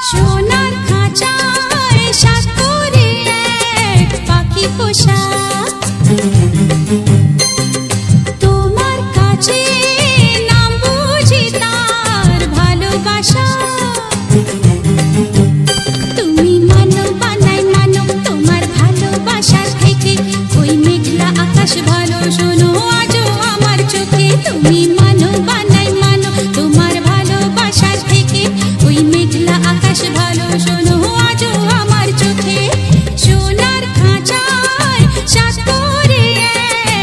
সোনার খাঁচায় সাত করে এক পাখি পোষা, তোমার কাছে নাম বুঝি তার ভালোবাসা। তুমি মানো বানাই মানো তোমার ভালোবাসা থেকে, ওই মেঘলা আকাশ ভালো শোনো আজও আমার চোখে। তুমি মানো বানাই মানো তোমার ভালোবাসা থেকে, ওই মেঘলা আকাশ ভালো শোনো আজও আমার চোখে। সোনার খাঁচায় সাত করে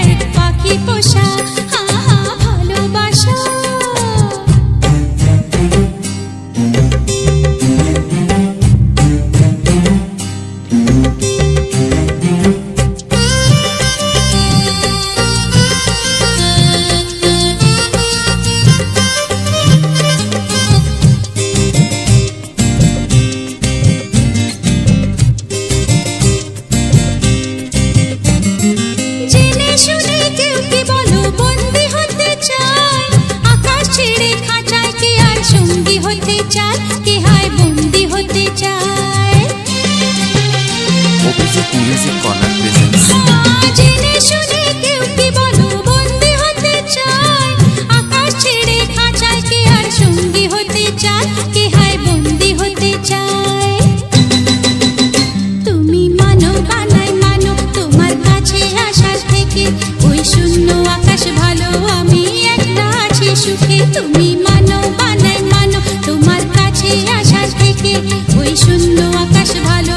এক পাখি পোষা, ভালোবাসা। জেনে শুনে কেউ কি বলো বন্দি হতে চায়, আকাশ ছেড়ে খাঁচায় কে আর সঙ্গী হতে চায়, কে হায় বন্দি হতে চায়। Abhijit music corner presents. জেনে শুনে কেউ কি বলো বন্দি হতে চায়, আকাশ ছেড়ে খাঁচায় কে আর সঙ্গী হতে চায়, কে হায় বন্দি হতে চায়। তুমি মানো বানাই মানো তোমার কাছে আসার থেকে, ওই শূন্য আকাশ ভালো আমি একটা আছি সুখে। তুমি মানো বানাই মানো তোমার কাছে আসার থেকে, ওই শূন্য আকাশ ভালো